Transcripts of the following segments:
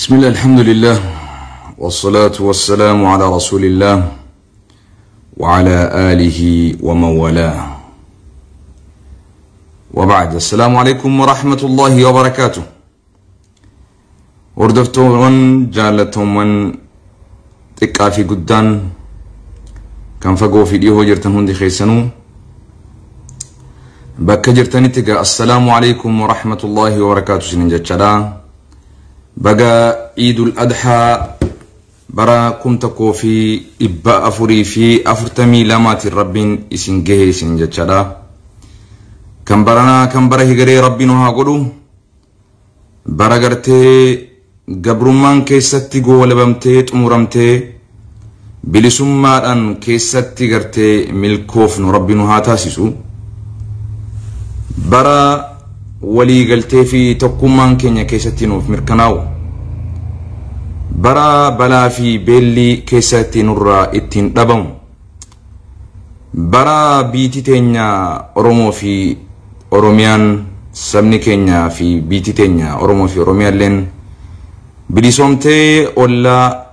بسم الله الحمد لله والصلاة والسلام على رسول الله وعلى آله ومن والاه وبعد. السلام عليكم ورحمة الله وبركاته. وردفتون جالتهم من تكافي قدان كان فقو في ديهو جرتن هندي خيسنو بك جرتني تقى السلام عليكم ورحمة الله وبركاته سننجد شدا بقى عيد الأضحى برا كنتكو في إبا أفري في أفرتمي لامات الربين إسنجه سننجد شدا كم برنا كم بره غري ربنا قولو برا غرتي قبرمان كيستي قول بمتي تمرمتي بلسمان كيستي غرتي ملكوف ربنا تاسسو برا ولي قلتي في تقومان كينيا كيستي نوف مركناو برا بلا في بيلي كيستي نورا اتين دبون برا بيتي تينيا أرومو في أوروميان سمني كينيا في بيتي تينيا أرومو في أوروميان لين بلسومتي ولا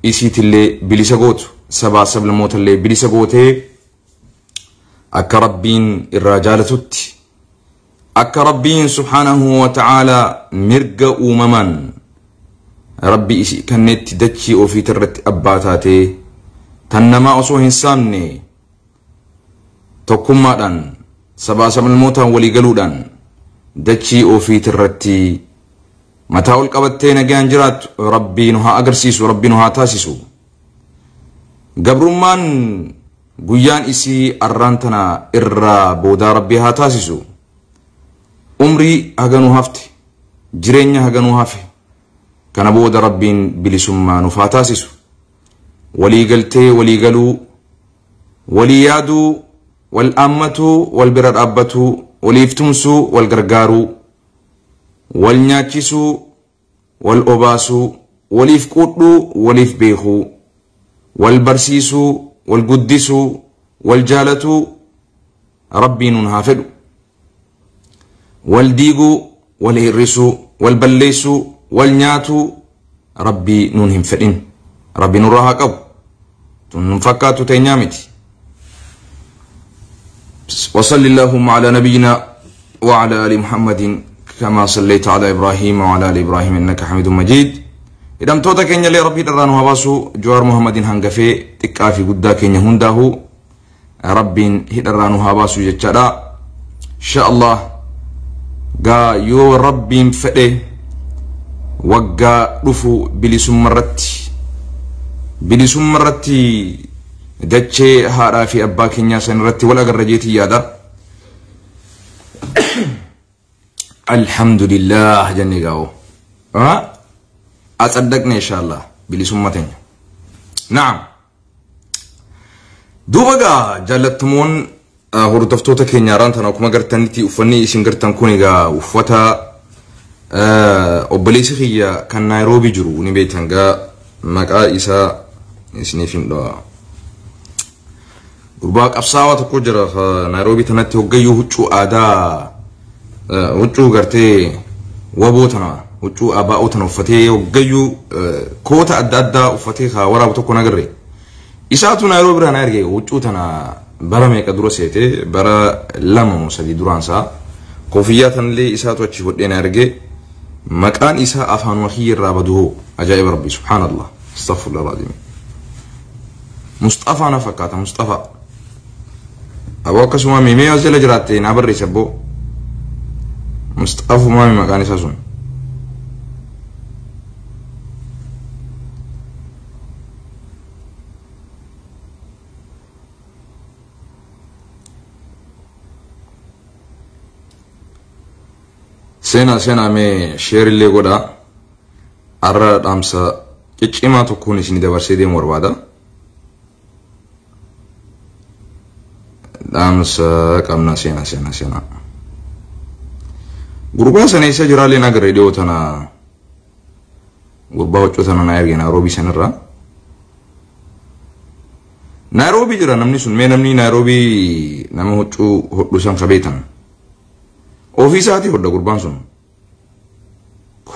إسيت اللي بلساقوت سبع سبل موت اللي بلساقوتي أكا ربين الرجالة تتي أكا ربين سبحانه وتعالى مرقا أممان ربي إسي كانت دتشي أو في ترت أباتاتي تنما أصوه إنساني تقوم مادان سبع سبل موتا ولي قلودان دتشي أو في ترتي متاول قبتين جان جرات ربي نها أجرسيسو ربي نها تاسيسو قبرمان قيان إسي أرانتنا إرّا بودا ربي ها تاسيسو عمري هغنو هفتي جرينيا هغنو هافي كان بودا ربين بلسما نفا تاسيسو ولي قلتي ولي قلو ولي يادو والأمتو والبرد أبتو وليفتمسو والقرقارو والنياتشسو والأباسو وليف قوتو وليف بيخو والبرسيسو والقدسو والجالتو ربي ننهافدو والديقو والهرسو والبليسو والنياتو ربي ننهم فدين ربي نراها قبو تنفكاتو تينيامتي. وصل اللهم على نبينا وعلى آل محمد كما صليت على إبراهيم وعلى آل إبراهيم إنك حميد مجيد. إذا توتا كينيا لي ربي درانو هباسو جوار محمد هنغفي تكافي قدا كينيا هنداهو ربي هدرانو هباسو جتشدا إن شاء الله غا يو ربي فده وغا رفو بلسم مرتي دچه هارا في أبا كينيا سنرتي ولا غرجيتي يادا الحمد لله جني غاو أصدقنا إن شاء الله بلسمتين. نعم دوبا جالتمون هردفتوتا كينيا رانتنا وكما قرتنتي وفني اسم قرتن كونيغا وفوتا أبليسي خيا كان نيروبي جرو نبيتنغا مقا إسا اسنيفين دوا قرباك أبساوة تقجر نيروبي تنتي وقيو هجو آدا هجو قرتي وابوتنا هجو آباؤتنا وفتي وقيو كوتا أدادا وفتي خوارا وتوكو نقري إساتو نيروبي رانا يرغي هجو تنا برا ميكا درسيتي برا لامو سدي درانسا كوفياتا اللي إساتو اتشفت دينا يرغي مكان إسا أفان وخير رابدوه أجائب ربي سبحان الله استغفر الله العظيم. مصطفى نفكاتا مصطفى أبوك سوما ميمي وزيلا جراتي نابر سبو مصطفى مامي مكان إساسون سينا مي شير اللي قدا أرى دامسا كيما تكوني سيني دبر سيدي مروادا دامسا كامنا سينا غربا سنيسا جرالي ناقر ريديو تنا غربا وچو تنا نايرغي نيروبي سنرا نيروبي جرا نمني سن مي نمني نيروبي نما وچو هدو سان خبيتن اوفيساتي هدو غربان سن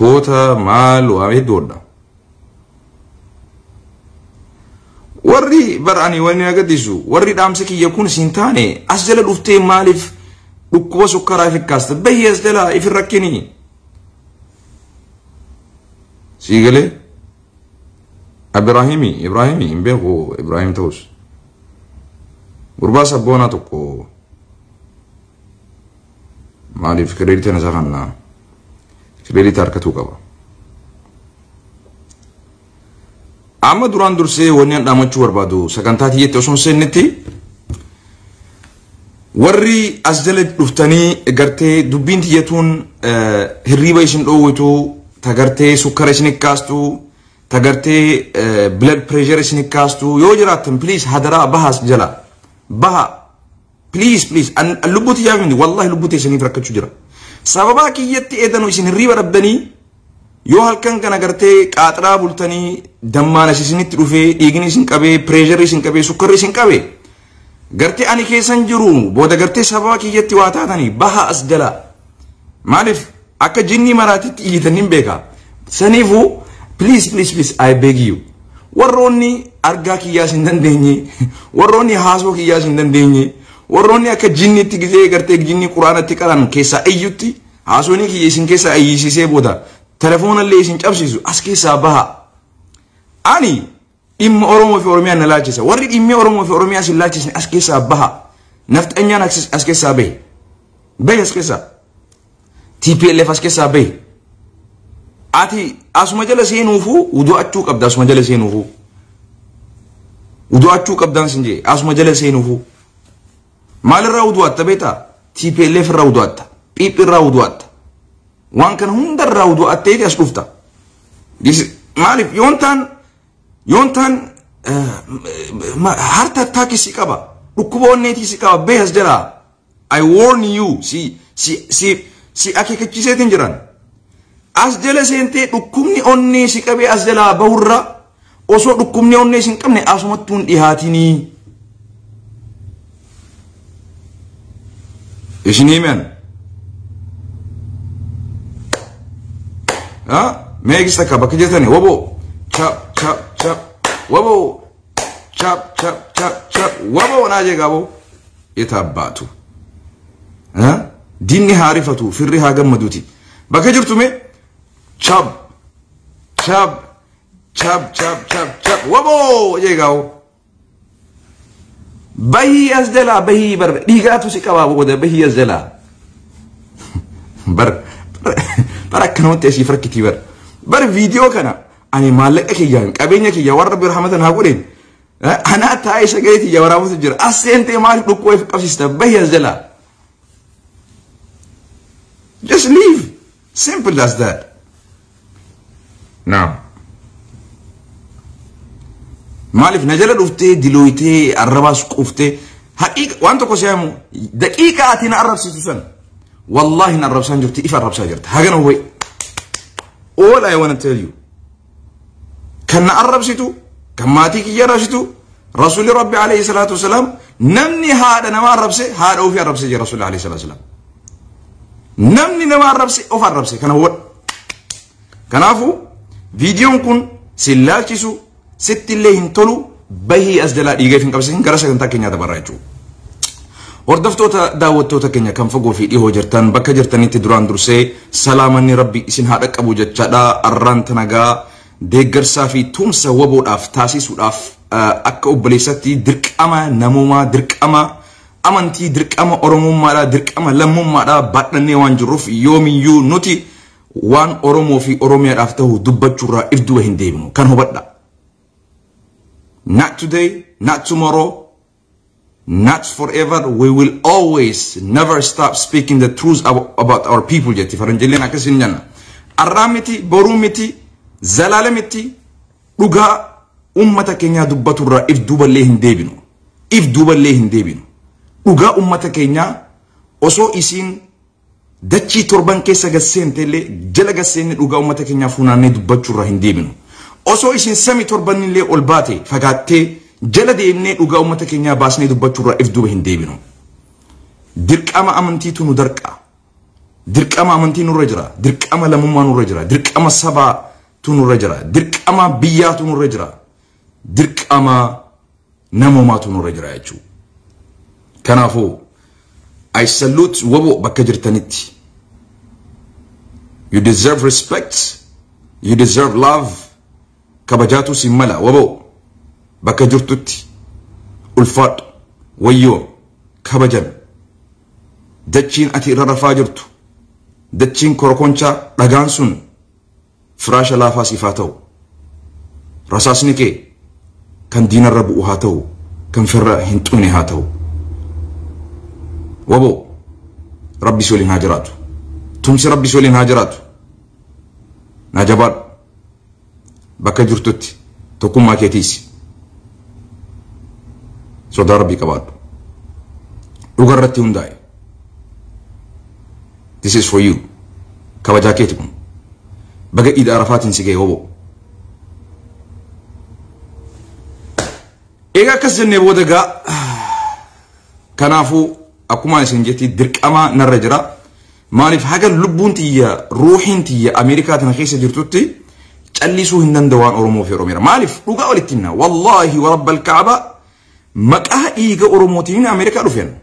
بكوتا مال وعيد دودا وري براني واني اقدسو وري دامسك يكون سنتاني أسجل الأفتي مالف بكوا سكرا في الكاست بيز دلا في الركني سيقلي إبراهيمي إمبيغو إبراهيم توس غربا سبونا تقو مالف كريرتي نزاغنا كريرتي أركتو قبا أما دوران درسي ونيان دامتشو وربادو سكانتاتي يتوسون سنتي وري أسجلت لفتاني اغرتي دوبين تيتون هريبا يسن اووتو تغرتي سكر يسن كاستو تغرتي بلد بريشر يسن كاستو يو جراتن بليز هدرا بحث جلا بها بليز ان اللبوتي يامني والله اللبوتي يسن فركتشو جرا سببا كي يتي ادنو يسن هريبا ربني يو هالكن كان غرتي قاطرا بولتاني دمانا يسن تروفي ايغني يسن كبي بريشر يسن كبي سكر يسن كبي غرتي أني كيسان جرو بودا غرتي سبا كي يتي واتاتني بها أسجلا معرف أكا جني مراتي إيتنين بيكا سنيفو please I beg you وروني أرغا كي ياسين دنديني وروني حاسو كي ياسين دنديني وروني أكا جني تيجي غرتي جني قرآن تكران كيسا أيوتي حاسوني كي يسين كيسا أيسي سي بودا تلفون اللي يسين كابسيسو أسكيسا بها أني إم أورمو في أورميا نلاجسا ورد إم أورمو في أورميا سلاجسا أسكيسا بها نفت أنيان أسكيسا بي أسكيسا TPLF أسكيسا بي آتي أسمى جلسين وفو ودو أتشوك أبدا أسمى جلسين وفو ودو أتشوك أبدا سنجي أسمى جلسين وفو مال الراودو أتا بيتا TPLF الراودو أتا بيب الراودو أتا وان كان هندر الراودو أتا يتي أسلوفتا مالف يونتان harta taki sikaba ukubone ti sikaba behas jara I warn you si akekachise tinjiran asjala sente dukumni onni sikabe asjala bawra oso dukumni onni sinkamne asumatun dihatini ishinimen ha megista kaba kajetani wobo chap wabo chap wabo naje gabo itabatu ha dinni harifatu firriha gammaduti baka jirtume chap wabo je gabo bahi asdala bahi bar digatu sikaba wada bahi asdala bar baraknote si farkiti bar video kana أنا مالك أكيد كابينك يا ورب رحمة هقولين أنا تايش جيت يا ورب سجر أنت مالك لقوي في كاسيستا بهي الزلا just leave simple as that نعم مالف نجلا رفتي دلويتي الرباس كفتي حقيقة وأنت كوسيامو دقيقة أتينا الرب سيسوسن والله إن الرب سانجرتي إف الرب سانجرت هاجنا هو all I want to tell you كان أرب سيتو كماتي كي يراشتو رسول ربي عليه الصلاة والسلام نمني هذا نما أرب سي هذا أو في أرب سي رسول عليه الصلاة والسلام نمني نما أرب سي أو في أرب سي كان هو كان أفو فيديو كون سلاشيسو ست اللي هنتلو بهي أزدلا يجيفين كبسين كراسة كنتا كينيا تبرايتو وردفتوتا داوتوتا كينيا كم فوقو في إيهو جرتان بكا جرتاني تدران درسي سلامني ربي إسن هادك أبو جتشادا أران تنغا deeggarsaa fi tumsa waboodhaaf taasisuudhaaf akka obboleessatti dirqama namummaa dirqama amantii dirqama oromummaadhaa dirqama lammummaadhaa baadhannee waan jirruuf yoomiyyuu nuti waan oromoo fi oromiyaadhaaf ta'u dubbachuurraa ifduba hin deebinu kan hubadha not today not tomorrow not forever we will always never stop speaking the truth about our people jetti faranjilleen akkasin janna arraamiti borumiti زلالمتي dhugaa ummata keenya dubbaturraa if duballee hin deebinu dhugaa ummata keenya osoo isiin dachii torban keessa gasseentelle jala gasseenne dhugaa ummata keenya funaannee dubbachurraa hin deebinu osoo isiin sami torbanillee ol baate fagaattee jala deemnee dhugaa ummata keenya baasnee dubbachurraa if duba hin deebinu dirqama amantiitu nu darqa dirqama amantii nurra jira, dirqama lammummaa nurra jira, dirqama sabaatu nurra jira, dirqama biyyaatu nurra jira, dirqama namoomaatu nurra jira jechuudha. Kanaafuu I salute wabo bakka jirtanitti. You deserve respect, you deserve love. Kabajatu simmala wabo bakka jirtutti ulfaad wayyoo kabajan dachiin ati irra rafaa jirtu dachiin korokoncha dhagaan sun firaasha laafaa siif haa ta'u rasaasni kee kan diinarra bu'u haa ta'u kan firra hin xumne haa ta'u wabo rabbi soliin haa jiraatu tumsi rabbi soliin haa jiraatu na jabaadhu bakka jirtutti tokkummaa keetiis sodaa rabbii qabaadhu dhuga irratti hundaa'e. This is for you. Kabajaa keeti kun baga Iid Arafaatiin si ga'e wabo. Egaa akkas jennee booda gaa kanaafuu akkuma isin jetti dirqama narra jira. Maaliif haga lubbuun tiyya ruuhiin tiyya Ameerikaa tana keessa jirtutti callisuu hin danda'u Oromoo fi Oromiyaa. Maaliif dhugaa walitti himna wallaahi wa rabbal Kaaba maqaa dhiiga Oromootiin Ameerikaa dhufeen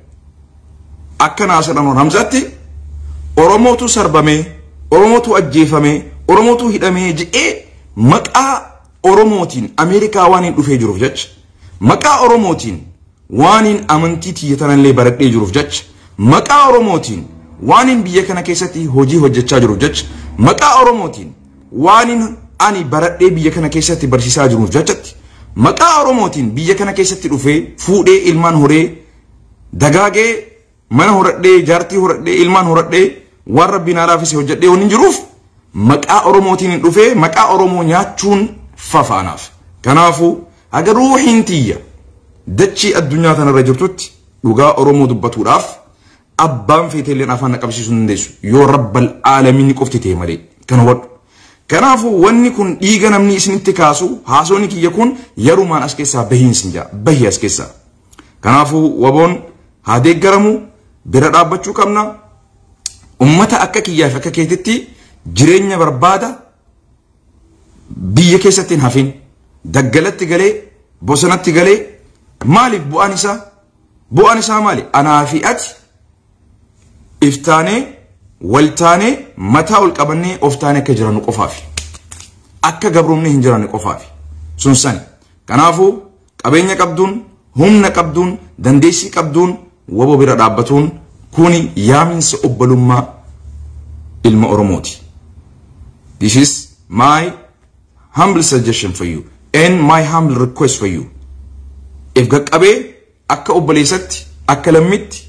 akka Naasir Hamzaatti Oromootu sarbame, Oromootu ajjeefame, Oromootu hidhame jedhee maqaa Oromootiin Ameerikaa waan hin dhufee jiruuf jecha maqaa Oromootiin waan hin amantii tiyya tanallee baradhee jiruuf jecha maqaa Oromootiin waan hin biyya kana keessatti hojii hojjechaa jiruuf jecha maqaa Oromootiin waan hin ani baradhee biyya kana keessatti barsiisaa jiruuf jechatti maqaa Oromootiin biyya kana keessatti dhufee fuudhee ilmaan horee dagaagee mana horadhee jaartii horadhee ilmaan horadhee waan rabbiin alaafis hojjedhee waan hin jiruuf maqaa Oromootiin dhufee maqaa Oromoo nyaachuun fafaanaaf. Kanaafuu haga ruuhiin tiyya dachii addunyaa tanarra jirtutti dhugaa Oromoo dubbatuudhaaf abbaan feeteelleen afaan naqabsiisuu hin dandeessu yoo rabbal aalamiin qofti ta'e malee kana wadhu. Kanaafuu wanni kun dhiiga namni isinitti kaasu haasoonni kiyya kun yarumaan as keessaa bahiin sinjaa bahii as keessaa. Kanaafuu waboon haa deeggaramu bira dhaabbachuu qabna. Ummata akka kiyyaaf akka keetitti jireenya barbaada biyya keessatti hin hafin daggalatti galee bosonatti galee maaliif bu'aan isaa maali anaa fi ati iftaanee waltaanee mataa ol qabannee oftaanee akka jirannu qofaafi akka gabrumne hin jirannu qofaafi sun sani. Kanaafuu qabeenya qabduun humna qabduun dandeessii qabduun wabo bira dhaabbatuun kuni yaaminsa obbolummaa ilma Oromooti. This is my humble suggestion for you and my humble request for you. If gaqqabee akka obboleessatti akka lammitti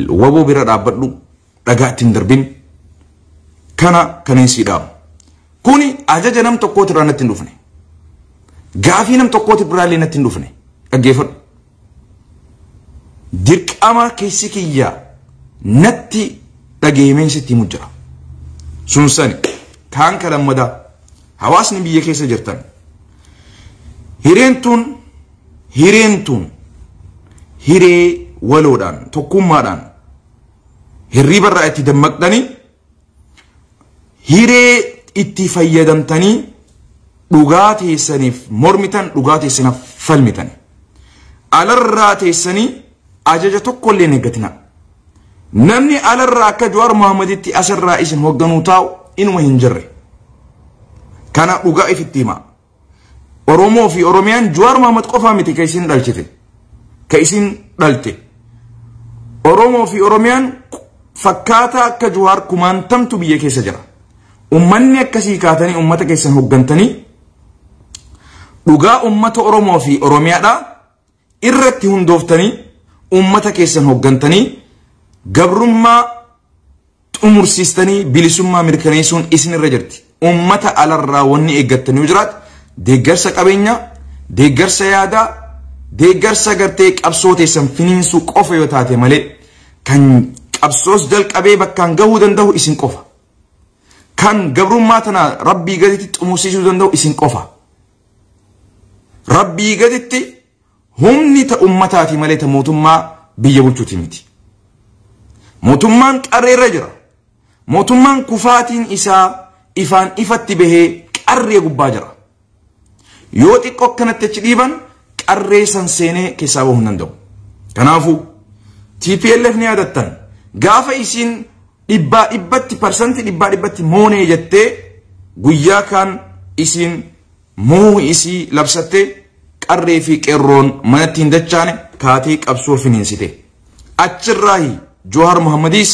wabo bira dhaabbadhu dhagaatti hin darbin kana kaneensi dhaabu. Kuni ajaja nam tokkooti irraa natti hin dhufne. Gaafii nam tokkooti biraallee natti hin dhufne. Dhaggeeffadhu. Dirqama keessi kiyya natti dhageemeen sitti mujjira. Sun sani kaan kalammadaa hawaasni biyya keessa jirtan hireentuun hiree waloodhaan tokkummaadhaan hirribarraa itti dammaqxanii hiree itti fayyadamtanii dhugaa teessaniif mormitan dhugaa teessanaaf falmitan alarraa teessanii ajaja tokkollee eeggatina. Namni alarraa akka Jawaar Mohammeditti asirraa isin hoogganuu taa'u inuma hin jirre. Kana dhugaa ifitti hima. Oromoo fi Oromiyaan Jawaar Mohammed qofaa miti ka isin dhalchite. Ka isin dhalte. Oromoo fi Oromiyaan fakkaataa akka Jawaar kumaantamtu biyya keessa jira. Ummanni akkasii kaatanii ummata keessan hooggantanii dhugaa ummata Oromoo fi Oromiyaadhaa irratti hundooftanii ummata keessan hooggantanii gabrummaa xumursiistanii bilisummaa mirkaneessuun isin irra jirti. Ummata alarraa wanni eeggattanii jiraat deeggarsa qabeenyaa, deeggarsa yaadaa, deeggarsa gartee qabsoo teessan finiinsuu qofa yoo taate malee kan qabsoos jalqabee bakkaan gahuu danda'u isin qofa. Kan gabrummaa tana rabbii gaditti xumursiisuu danda'u isin qofa. Rabbii gaditti humni ta ummataati malee ta mootummaa biyya bulchuuti miti. mootummaan qarreerra jira. Mootummaan kufaatiin isaa ifaan ifatti bahee qarree gubbaa jira. Yoo xiqqoo akkanatti achi dhiiban qarree san seenee keessaa bahuu hin danda'u. Kanaafuu TPLF ni yaadattan gaafa isiin dhibbatti moonee jettee guyyaa kaan isiin moo isii labsattee qarree fi qeerroon manatti hin dachaane kaatee qabsoo finiinsite. Achirraahi Jawahar Muhammadis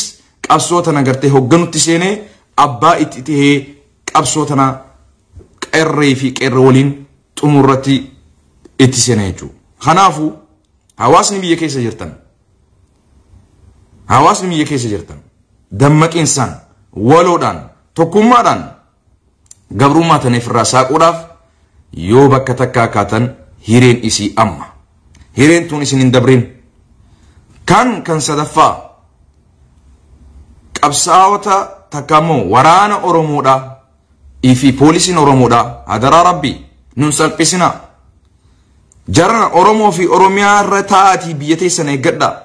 qabsoo tana gartee hoogganutti seenee abbaa itti tahee qabsoo tana qeerree fi qeerroo waliin xumurratti itti seenee jechuudha. Kanaafuu hawaasni biyya keessa jirtan dammaqiinsaan waloodhaan tokkummaadhaan gabrummaa taniif irraa saaquudhaaf yoo bakka takkaa kaatan hireen isii amma. Hireen tun isin hin dabrin. Kan sadaffaa qabsaa'ota takkaammoo waraana Oromoodha fi poolisiin Oromoodha hadaraa rabbii nun salphisinaa. Jarana Oromoo fi Oromiyaa irra taa'atii biyya teessan eeggadha.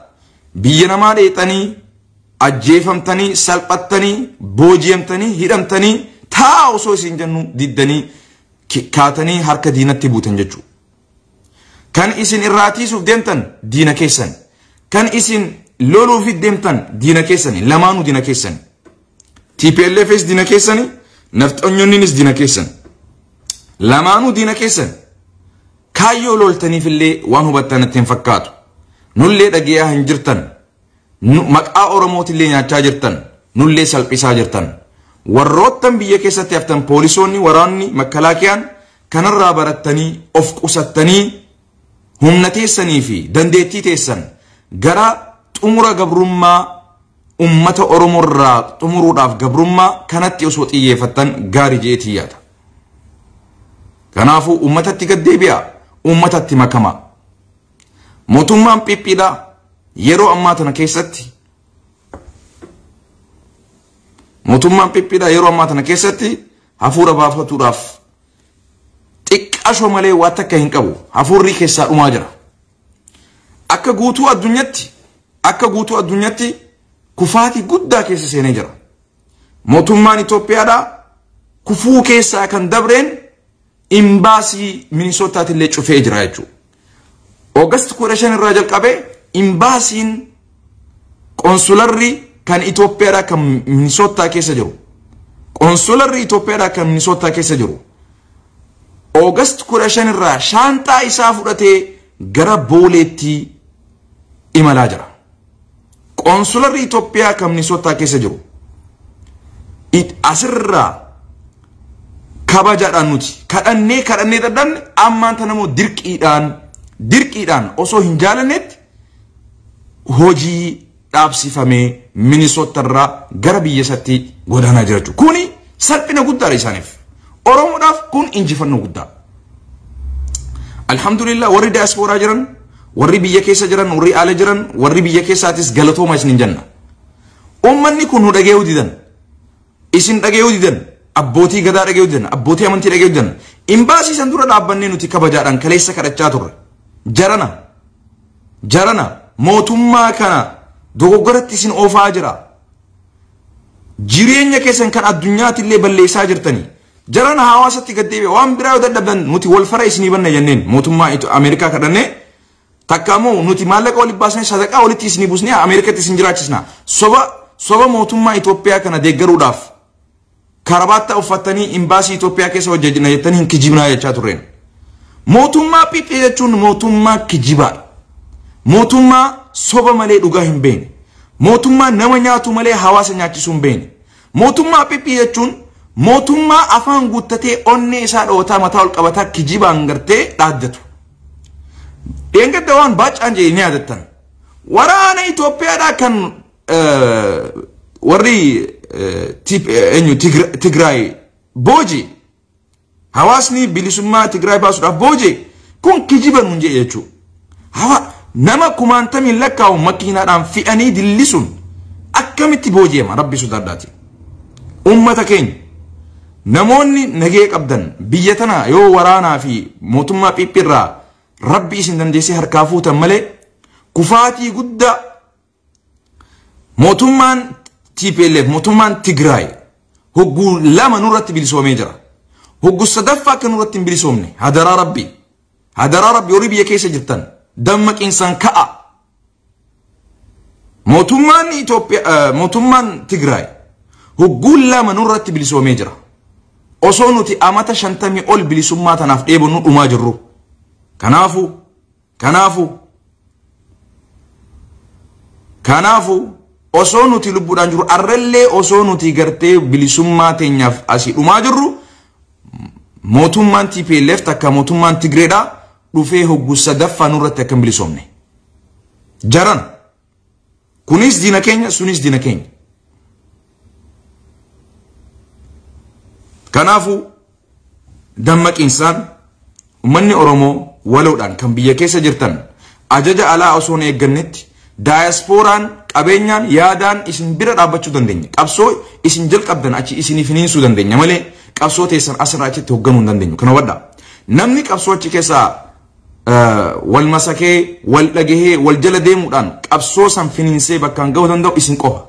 Biyya namaa dheexanii ajjeefamtanii salphattanii booji'amtanii hidhamtanii taa osoo isin jennu diddanii kaatanii harka diinatti buutan jechuudha. Kan isin irraatiisuuf deemtan diina keessan. Kan isin loluuf deemtan diina keessani. Lamaanuu diina keessani. TPLFs diina keessani. Nafxanyonninis diina keessan. Lamaanuu diina keessan. Kaayyoo loltaniif illee waan hubattan itti hin fakkaatu. Nullee dhageeyaa hin jirtan. Maqaa Oromootillee nyaachaa jirtan. Nullee salphisaa jirtan. Warroottan biyya keessatti haftan poolisoonni waraanni makkalaakiyaan kanarraa barattanii of qusattanii humna teessanii fi dandeettii teessan gara xumura gabrummaa ummata Oromoorraa xumuruudhaaf gabrummaa kanatti osoo xiyyeeffattan gaarii jeetii yaada. Kanaafuu ummatatti gaddeebi'a. Ummatatti makama. Mootummaan Phiphiidha yeroo ammaa tana keessatti hafuura baafatuudhaaf xiqqaashoo malee waan takka hin qabu. Hafuurri keessaa dhumaa jira. Akka guutuu addunyaatti kufaatii guddaa keessa seenee jira. Mootummaan Itoophiyaadha kufuu keessaa kan dabreen imbaasii Minisootaatiillee cufee jira jechuudha. Oogast 15 irraa jalqabee imbaasiin konsularri kan Itoophiyaadha kan Minisootaa keessa jiru. Oogast 15 irraa shaanxaa isaa fudhatee gara Booleetti imalaa jira. Konsularri Itoophiyaa kan Minisootaa keessa jiru. Asirraa kabajaadhaan nuti kadhannee dadhabne ammaan tanamoo dirqiidhaan osoo hin jaalannetti hojii dhaabsifamee Minisootarraa gara biyya isaatti godaanaa jira jechuudha. Kuni salphina guddaadha isaaniif. Oromoodhaaf kun injifannoo guddaa. Alhamdulillah warri diasporaa jiran, warri biyya keessa jiran, warri ala jiran, warri biyya keessaatis galatooma isin jenna. Uummanni kun nu dhageeyuu didan. Isin dhageeyuu didan. Abbootii gadaa dhageeyuu didan. Abbootii amantii dhageeyuu didan. Imbaasii san dura dhaabbannee nuti kabajaadhaan kaleessa kadhachaa turre. Jarana mootummaa kana dogoggoratti isin oofaa jira. Jireenya keessan kan addunyaattillee balleessaa jirtanii. Jarana hawaasatti gaddeebi'a waan biraa yoo dadhabdan nuti wal fara isinii banna jenneen mootummaa Ameerikaa kadhannee takkaamoo nuti maallaqa walitti baasnee sadaqaa walitti isinii buusnee Ameerikatti isin jiraachisna. Soba mootummaa Itoophiyaa kana deeggaruudhaaf karabaattaa uffattanii imbaasii Itoophiyaa keessa hojjechina jettanii hin kijibnaa jechaa turreen. Mootummaa Phiphii jechuun mootummaa kijibaa. Mootummaa soba malee dhugaa hin beekne. Mootummaa nama nyaatu malee hawaasa nyaachisuu hin beekne. Mootummaa Phiphii jechuun mootummaa afaan guuttatee onnee isaa dhootaa mataa ol qabataa kijibaan gartee dhaaddatu. Dheengadda waan baacaan jedhanii yaadattan. Waraana Itoophiyaadhaa kan warri Tigraay booji hawaasni bilisummaa Tigraay baasuudhaaf booji kun kijiba nuun jedhe jechuudha. Nama kumaantamiin lakkaa'u makiinaadhaan fi'anii dillisuun akkamitti booji'ama rabbi sodaadhaati. Uummata keenya namoonni nagee qabdan biyya tana yoo waraanaa fi mootummaa Phiphiirraa rabbi isin dandeessee harkaa fuutan malee kufaatii guddaa mootummaan TPLF mootummaan Tigraay hogguu lama nurratti bilisoomee jira. Hogguu sadaffaa akka nurratti hin bilisoomne hadaraa rabbi horii biyya keessa jirtan dammaqiinsan ka'a. Mootummaan Itoophiyaa mootummaan Tigraay hogguu lama nurratti bilisoomee jira. Osoo nuti amata 50 ol bilisummaa tanaaf dheebonnu dhumaa jirru. Kanaafu osoo nuti lubbuudhaan jiru arrellee osoo nuti gartee bilisummaa teenyaaf asii dhumaa jirru mootummaan TPLF takka mootummaan Tigreedha dhufee hogguu sadaffaa nurratti akka bilisoomne. Jaran kunis diina keenya sunis diina keenya. Kanaafu dammaqiinsaan ummanni Oromoo waloodhaan kan biyya keessa jirtan ajaja alaa osoo hin eeggannetti diasporaan qabeenyaan yaadaan isin bira dhaabbachuu dandeenya. Qabsoo isin jalqabdan achi isiniif hiniinsuu dandeenya malee qabsoo teessan asirraa achitti hoogganuu hin dandeenyu. Kana waddaa namni qabsoo achi keessaa wal masakee wal dhagahee wal jala deemuudhaan qabsoo san finiinsee bakkaan gahuu danda'u isin qofa.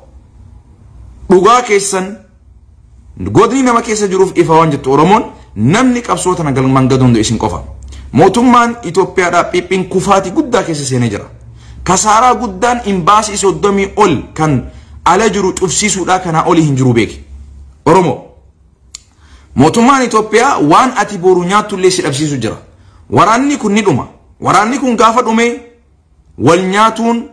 Dhugaa keessan godni nama keessa jiruuf ifa waan jettu Oromoon namni qabsoo tana galmaan gahuu danda'u isin qofa. Mootummaan Itoophiyaadhaa phiphiin kufaatii guddaa keessa seenee jira. Kasaaraa guddaan imbaasii 30 ol kan ala jiru cufsiisuudhaa kanaa olii hin jiru beeki. Oromoo mootummaan Itoophiyaa waan ati boru nyaatullee si dhabsiisu jira. Waraanni kun ni dhuma. Waraanni kun gaafa dhume wal nyaatuun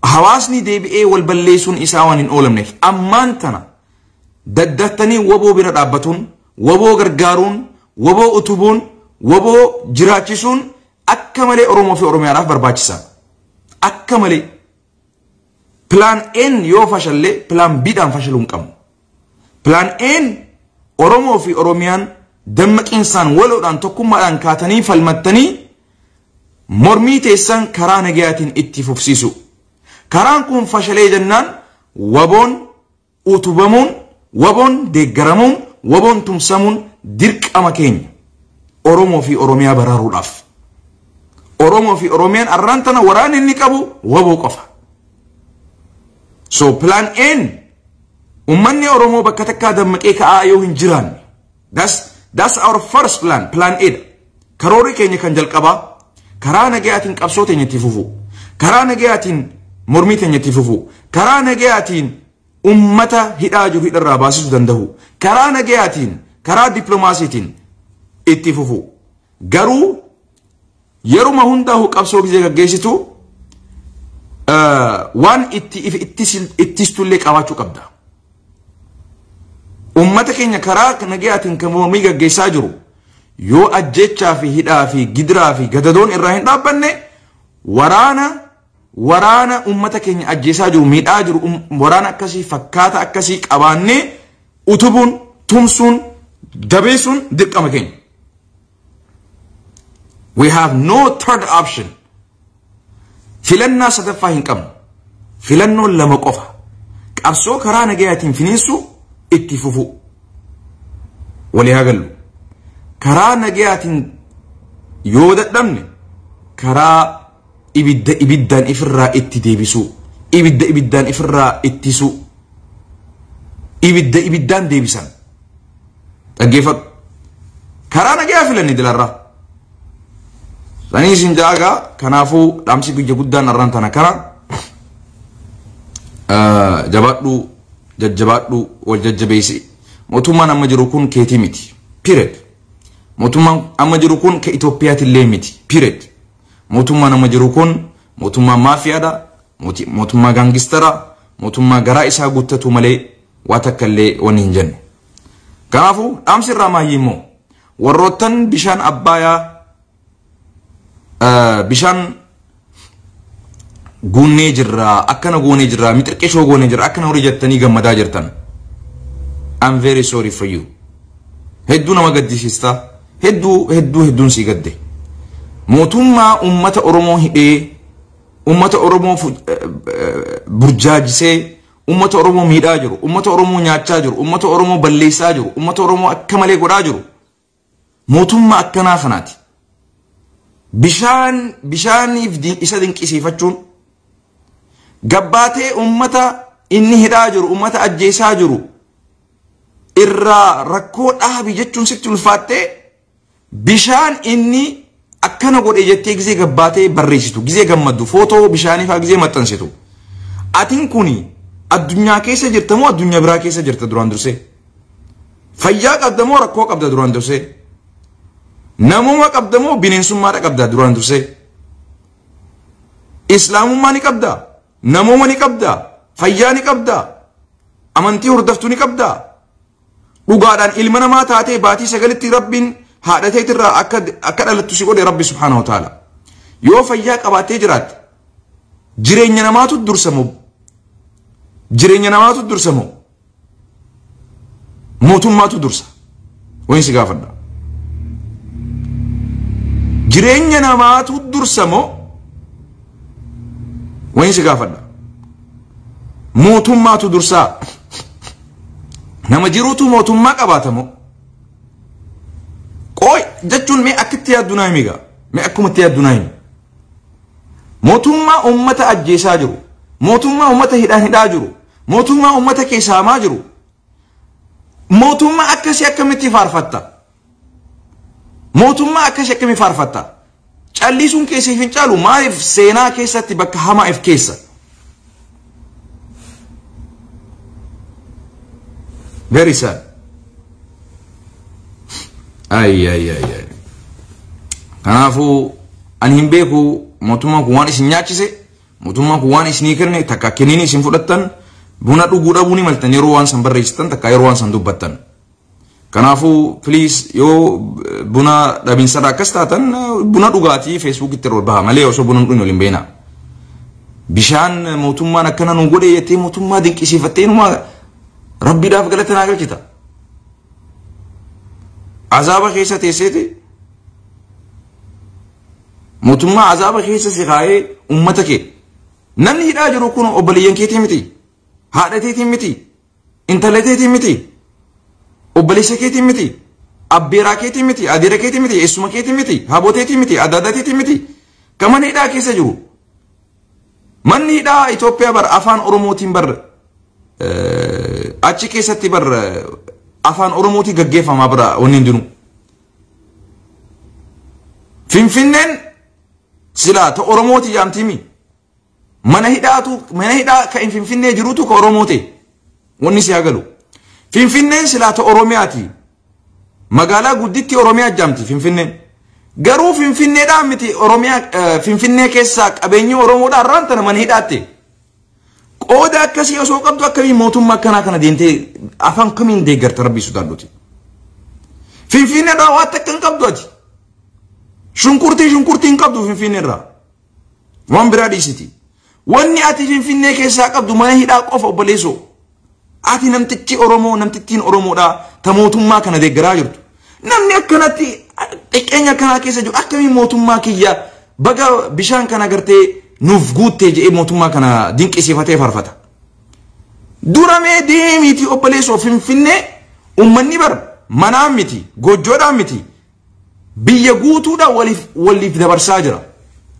hawaasni deebi'ee wal balleessuun isaa waan hin oolamneef ammaan tana daddattanii waboo bira dhaabbatuun waboo gargaaruun waboo utubuun waboo jiraachisuun akka malee Oromoo fi Oromiyaadhaaf barbaachisaa. Akka malee plan N yoo fashalle plan B dhaan fashaluu hin qabu. Plan N Oromoo fi Oromiyaan dammaqiinsaan waloodhaan tokkummaadhaan kaatanii falmattanii mormii teessan karaa nagayaatiin itti fufsiisu. Karaan kun fashalee jennaan waboon utubamuun, waboon deeggaramuun, waboon tumsamuun dirqama keenya Oromoo fi Oromiyaa baraaruudhaaf. Oromoo fi Oromiyaan arraan tana waraan inni qabu waboo qofa. So plan N ummanni Oromoo bakka takkaa dammaqee ka'aa yoo hin jiraanne. That's our first plan, plan A. Karoorri keenya kan jalqabaa karaa nagayaatiin qabsoo teenya itti fufu. Karaa nagayaatiin mormii teenya itti fufu. Karaa nagayaatiin ummata hidhaa jiru hidharraa baasisuu danda'u. Karaa nagayaatiin karaa dippiloomaasiitiin itti fufu. Garuu yeruma hundaa'u qabsoo gisee gaggeessitu waan ittistullee qabaachuu qabda. Ummata keenya karaa nagayaatiin kan mormii gaggeessaa jiru yoo ajjechaa fi hidhaa fi gidiraa fi gadadoon irraa hin dhaabbanne waraana ummata keenya ajjeesaa jiru miidhaa jiru waraana akkasii fakkaata akkasii qabaannee utubuun tumsuun dabeessuun dirqama keenya. We have no third option. Filannaa sadaffaa hin qabnu. Filannoon lama qofa. Qabsoo karaa nagayaatiin finiinsu itti fufu. Walii haa gallu. Karaa nagayaatiin yoo dadhabne karaa ibiddaan ifirraa itti deebisu. Ibiddaan ifirraa ittisu. Ibiddaan deebisan. Dhaggeeffadhu. Karaa nagayaa filanne dilarraa. Sanii isin jaagaa kanaafuu dhaamsi guyya guddaan arraan tana kana jajjabaadhu wal jajjabeessi. Mootummaan amma jiru kun keetii miti. Period. Mootummaan amma jiru kun ka Itoophiyaatillee miti. Period. Mootummaan amma jiru kun mootummaa maafiyaadha. Mootummaa gaangistara. Mootummaa garaa isaa guuttatu malee waa takkallee wanni hin jenne. Kanaafuu dhaamsi irraa maayyii immoo warroottan bishaan Abbayaa bishaan guunnee jirra akkana goonee jirra mixirqeshoo goonee jirra akkana horii jettanii gammadaa jirtan. I'm very sorry for you. Hedduu nama gaddisiista. Hedduun si gadde. Mootummaa ummata Oromoo hidhee ummata Oromoo burjaajisee ummata Oromoo miidhaa jiru ummata Oromoo nyaachaa jiru ummata Oromoo balleessaa jiru ummata Oromoo akka malee godhaa jiru mootummaa akkanaa kanaati. Bishaaniif isa dinqisiifachuun gabbaatee ummata inni hidhaa jiru ummata ajjeesaa jiru irraa rakkoo dhaabi jechuun sitti ulfaattee bishaan inni akkana godhe jettee gizee gabbaatee barreessitu gizee gammaddu footoo bishaanii faa gizee maxxansitu atiin kuni addunyaa keessa jirta moo addunyaa biraa keessa jirta duraan dursee fayyaa qabda moo rakkoo qabda duraan dursee namuma qabda moo bineensummaa qabda duraan dursee islaamummaa ni qabda namuma ni qabda fayyaa ni qabda amantii hordoftuu ni qabda dhugaadhaan ilma namaa taatee baatii sagalitti rabbiin haadhateetirraa akka dhalattu si godhe rabbi subhaanahu wa ta'ala yoo fayyaa qabaatee jiraatte jireenya namaatu dursa moo mootummaatu dursa wayin si gaafadha jireenya namaatu dursa moo wayin si gaafadha mootummaatu dursaa nama jiruutu mootummaa qabaatamoo qoy jechuun mee akkitti yaaddunaa himiga mee akkumatti yaaddunaa himi mootummaa ummata ajjeesaa jiru mootummaa ummata hidhaa jiru mootummaa ummata keessaamaa jiru mootummaa akkasii akkamitti faarfatta mootummaa akkasii akkamitti faarfatta callisuun keessi hin caalu maaliif seenaa keessatti bakka hamaa if keessa very sad ay kanaafuu ani hin beeku mootummaan kun waan isin nyaachise mootummaan kun waan isinii kenne takka kenniin isin fudhattan buna dhuguu dhabuu ni maltan yeroo waan san barreessitan takka yeroo waan san dubbattan kanaafuu please yoo buna dhabiinsarraa akkas taatan buna dhugaatii feesbuukitti yeroo baha malee osoo buna dhugnu waliin beena bishaan mootummaan akkana nu godhe jettee mootummaa dinqisiifattee numa rabbiidhaaf galata naa galchita azaba keessa teesseeti mootummaa azaba keessa si kaa'ee ummata kee namni hidhaa jiru kun obboleeyyan keetii miti haadha keetii miti intala keetii miti obboleessa keetii miti abbeeraa keetii miti adeera keetii miti eessuma keetii miti habooteetii miti addaaddateetii miti kaman hidhaa keessa jiru manni hidhaa Itoophiyaa bar afaan Oromootiin bar achi keessatti bar afaan Oromootii gaggeeffamaa bira wanni hin jiru Finfinneen silaa ta Oromooti yaamtimi mana hidhaa ka Finfinnee jirutu ka Oromoote wanni si hagalu Finfinneen silaa ta Oromiyaati magaalaa gudditti Oromiyaa jaamti Finfinneen garuu Finfinneedhaan miti Oromiyaa Finfinnee keessaa qabeenyi Oromoodhaan raantana mana hidhaatte qooda akkasii osoo qabdu akkamii mootummaa akkanaa kana deemtee afaan kamiin deeggarta rabbii sodaadhuti Finfinneedhaan waan takka hin qabdu ati shunkurtii hin qabdu Finfinneerraa waan biraa dhiisiti wanni ati Finfinnee keessaa qabdu mana hidhaa qofa obboleessoo ati namtichi Oromoo namtittiin Oromoodhaa ta mootummaa kana deeggaraa jirtu namni akkanatti xiqqeenya akkanaa keessa jiru akkamii mootummaa kiyya baga bishaan kana gartee nuuf guuttee jedhee mootummaa kana dinqisiifatee farfata duramee deemiti obboleessoo Finfinnee ummanni bar manaan miti gojoodhaan miti biyya guutuudhaan waliif dabarsaa jira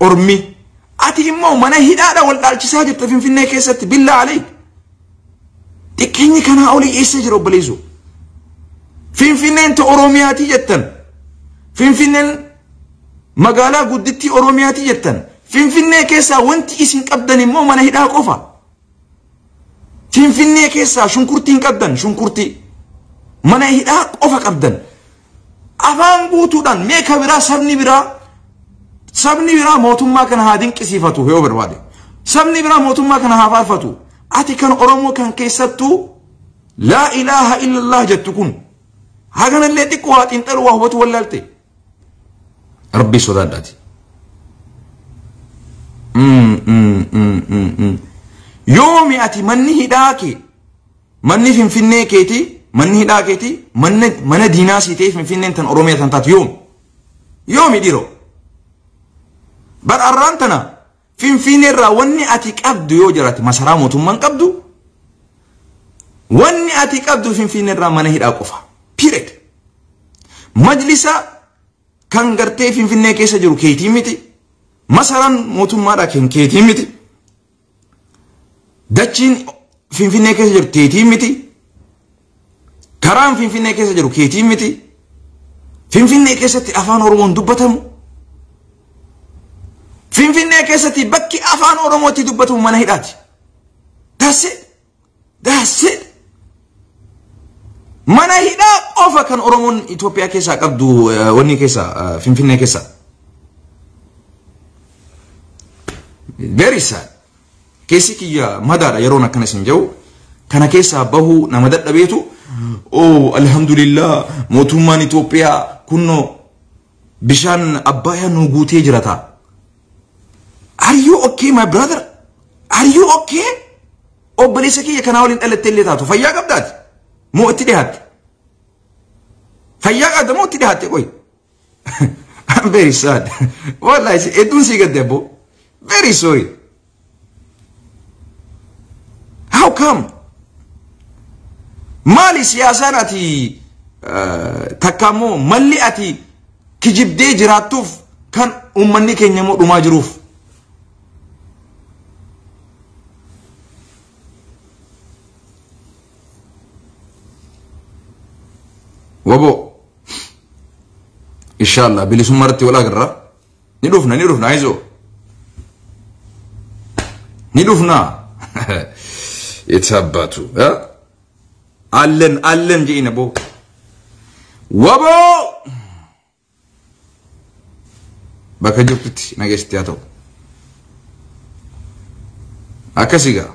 ormi ati immoo mana hidhaadhaan wal dhaalchisaa jirta Finfinnee keessatti billaa alayk xiqqeenyi kanaa olii eessa jira obboleessoo Finfinneen ta Oromiyaatii jettan Finfinneen magaalaa gudditti Oromiyaatii jettan Finfinnee keessaa wanti isin qabdan immoo mana hidhaa qofa Finfinnee keessaa shunkurtiin qabdan shunkurtii mana hidhaa qofa qabdan afaan guutuudhaan meeqa biraa sabni biraa mootummaa kana haa dinqisiifatu yoo barbaade sabni biraa mootummaa kana haa faarfatu ati kan Oromoo kan keessattuu laa ilaaha illallah jettu kun haganallee xiqqoo haa xiinxaluu waa hubatu wallaalte rabbii sodaadhaati yoomi ati manni hidhaa kee manni Finfinnee keetii manni hidhaa keetii mana diinaa siitee Finfinneen tan Oromiyaa tan taatu yoomi dhiroo bar arraan tana Finfinneerraa wanni ati qabdu yoo jiraate masaraa mootummaan qabdu wanni ati qabdu Finfinneerraa mana hidhaa qofa period majlisa kan gartee Finfinnee keessa jiru keetii miti masaraan mootummaadhaa kan keetii miti dachiin finfinnee keessa jiru keetiin miti karaan finfinnee keessa jiru keetiin miti finfinnee keessatti afaan oromoon dubbatamu finfinnee keessatti bakki afaan oromootti dubbatamu mana hidhaati that's it mana hidhaa qofa kan oromoon Itoophiyaa keessaa qabdu wanni keessa finfinnee keessa very sad keessi kiyya madaadha yeroon akkana isin jiru kana keessa bahu nama dadhabeetu oh alhamdulillah mootummaan Itoophiyaa kunno bishaan abbayaa nu guutee jirata. Are you okay my brother? Are you okay? Obboleessa kiyya kana waliin dhalattee illee taatu fayyaa qabdaati moo itti dhihaatte fayyaa qabda moo itti dhihaatte qoy I'm very sad wallahi edduun sii gadde abbo very sorry how come mali siyaasaan ati takkaammoo malli ati kijibdee jiraattuuf kan ummanni keenya moo dhumaa jiruuf wabo inshallah bilisummarti wala garra ni dufna aizo ni dufna itabatu allen jiina bo wabo baka jopti nagesti ato akasiga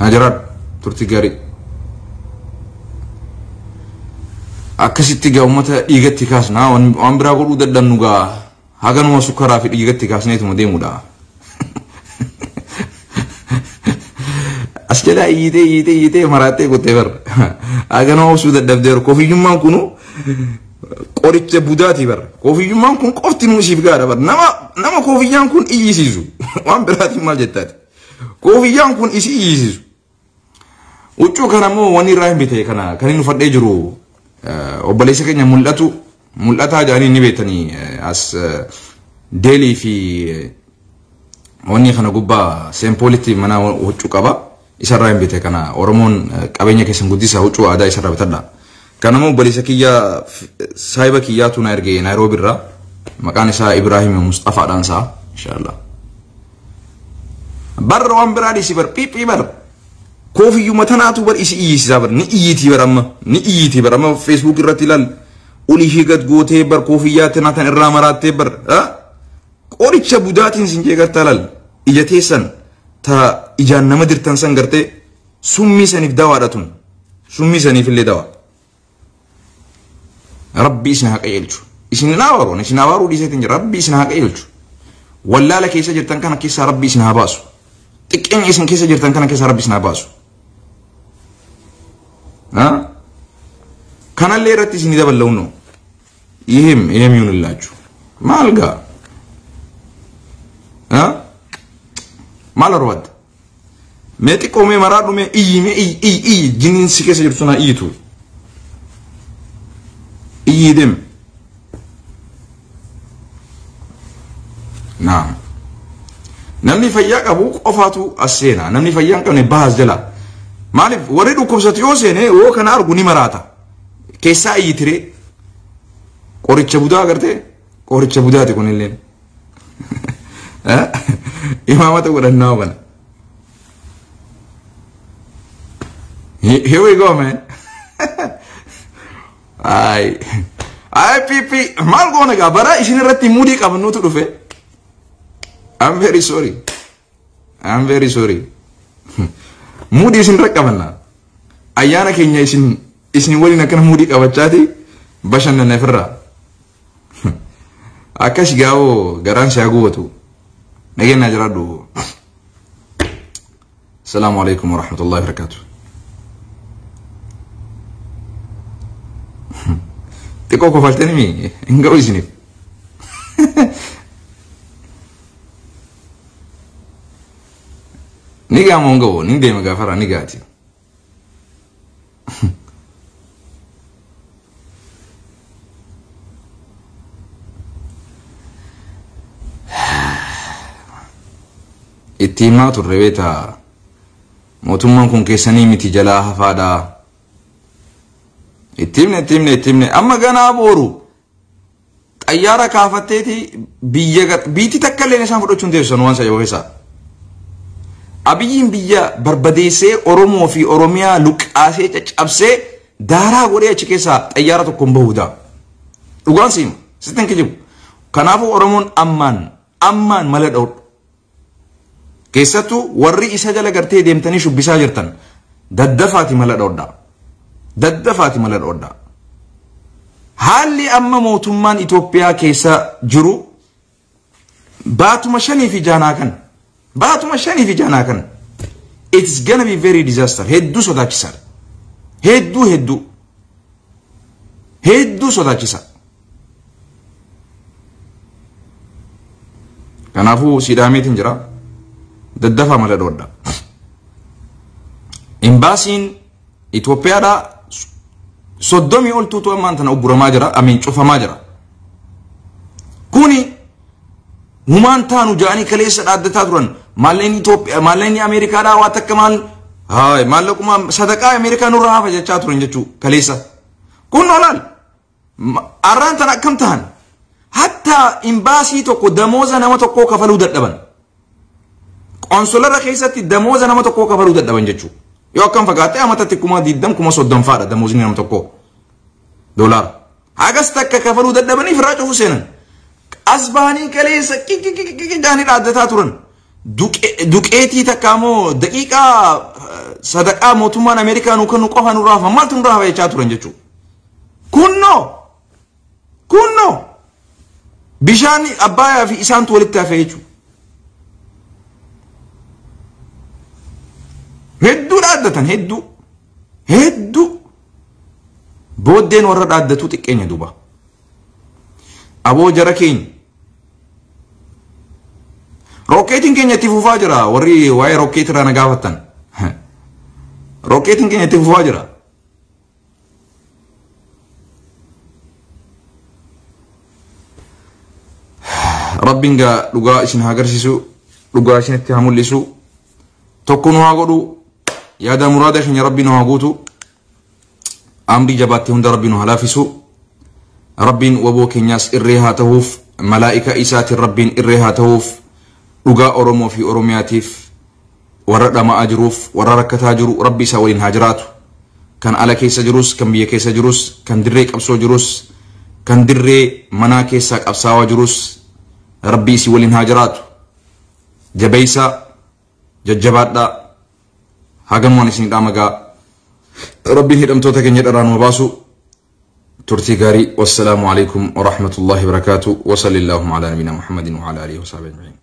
ajarat turti gari akkasitti gaa ummata dhiigatti kaasna waan biraa godhuu dadhabnu gaa haganuma sukkaraa fi dhiigatti kaasneetuma deemudha as jedhaa iyyitee maraatee qottee bar haganuma obsuu dadhabdeeru kofiyyummaan kunu qoricha budaati bar kofiyyummaan kun qofti nuu siif gaadha bar nama kofiyyaan kun iyyisiisu waan biraatiin maal jettaati kofiyyaan kun isi iyyisiisu uccuu kana moo wani irraa hin bitee kana kan inni fadhee jiru obboleessa keenya mul'ataa jaanii ni beetanii as deelii fi wanni kana gubbaa sempoolitti mana huccuu qaba isarraa hin bitee kana oromoon qabeenya keessan guddisa huccuu aadaa isarraa bitadha kana moo obboleessa kiyya saahiba kiyyaatu na ergee Naayiroobii irraa maqaan isaa Ibrahim Mustafaadhaan isaa inshallah barra waan biraa dhisi bar piipii bar kofi yuma tanatu bar isi iyisiisa bar ni iyiti bar amma Facebook irratti ilal uli higat gootee bar kofiyyaa tanatan irraa maraattee bar qoricha budaatiin sinjee gartalal ijateessan ta ijaan nama dirtan san gartee summii saniif dawaadha tun summii saniif illee dawa rabbi isin haqa yeelchu isin naawaru dhiiseetiin jira rabbi isin haqa yeelchu wallaala keessa jirtan kana keessa rabbi isin haa baasu xiqqeenya isin keessa jirtan kana keessa rabbi isin haa baasu kana illee irratti isin dabalawno ይሄም ይሁንላችሁ ማልጋ ማለርወድ ሜቲ ቆሜ መራዱ ሜ ጂኒን ሲከሰ ጅርቱና ኢቱ ኢይደም ናም namni fayyaa qabu qofaatu asseena namni fayyaan qabne baas jala maaliif warri dhukkubsatu yoo seene yoo kana argu ni maraata keessaa iyyitire qoricha budaa agartee qoricha budaati kun illeen imaamata godhannaa bana here we go man ay pipi maal goona gaa bara isin irratti mudii qabannuutu dhufe I'm very sorry mudi isin rakkabanna ayyaana keenya isin waliin akkana mudi qabachaati bashannana firra akkas gaao garaan saa guwatu nageenya jiraadhu assalamu alaykum wa rahmatullahi wa barakatuh tiko ko falteni mi ingao isinif niga mongo ninde magafara nigati ittimaa turre beeta mootummaan kun keessanii miti jalaa hafaadha ittimne amma ganaa booru xayyaara kaafatteeti biitti takka illee isaan fudhachuun teessan waan sayoo keessa abiyyiin biyya barbadeessee Oromoo fi Oromiyaa luqqaasee caccabsee daaraa godhee achi keessa xayyaara tokkoon bahuudha dhugaan siima sitti kijibu kanaafuu Oromoon ammaan mala dhawudha keessattuu warri isa jala gartee deemtanii shubbisaa jirtan daddafaati mala dhawudha haalli amma mootummaan Itoophiyaa keessa jiru baatuma shanii fi jaanaa kan it's gonna be very disaster hedduu sodaachisaadha hedduu sodaachisa kanaafuu sidaameetiin jira daddafa mala dhawudha imbaasiin Itoophiyaadha soddomii ol tuutu ammaan tana ugguramaa jira amiin cufamaa jira kuni humaan taanu ja'anii kaleessa dhaaddataa turan maalleen Itoophiyaa maalleen Ameerikaadhaa waa takka maallaquma sadaqaa Ameerikaa nurraa hafa jechaa turan jechuu kaleessa kun olaal arraan tana akkam tahan hatta imbaasii tokko damooza nama tokkoo kafaluu dadhaban qonsolara keessatti damooza nama tokkoo kafaluu dadhaban jechuu yoo akkam fagaatee amatatti kuma 20 kuma 30 faadha damoozni nama tokko dollar hagas takka kafaluu dadhabaniif irraa cufu seenan asbaanii kaleessa gaanii dhaaddataa turan duqeetii takka moo daqiiqaa sadaqaa mootummaan Ameerikaa nu kan qofa nurraa hafa maaltu nurraa hafa jechaa turan jechuu kunno bishaan Abbayyaa fi isaantu walitti hafe jechuu hedduu dhaaddatan hedduu booddeen warra dhaaddatu xiqqeenya duba aboo jara keenya rokkeetiin keenya itti fufaa jira warri waa'ee rokkeetii irraa na gaafattan rokkeetiin keenya itti fufaa jira rabbiin gaa dhugaa isin haa agarsiisu dhugaa isinitti haa mul'isu tokko nu haa godhu yaada muraada keenya rabbi nu haa guutu amri jabaatti hunda rabbi nu haa laafisu rabbiin waboo keenyaas irree haa ta'uuf malaa'ika isaatiin rabbiin irree haa ta'uuf dhugaa Oromoo fi Oromiyaatiif warra dhama'aa jiruuf warra rakkataa jiru rabbi isaa waliin haa jiraatu kan ala keessa jirus kan biyya keessa jirus kan dirree qabsoo jirus kan dirree manaa keessaa qabsaawaa jirus rabbi isii waliin haa jiraatu jabeeysa jajjabaadhaa hagamoon isin dhaamagaa rabbiin hidhamtoota keenya dharaan wabaasu turtii gaarii wassalaamu alaikum wa rahmatullahi wa barakatuh wa sallallahu ala nabina Muhammadin wa ala alihi wa sahbihi ajma'in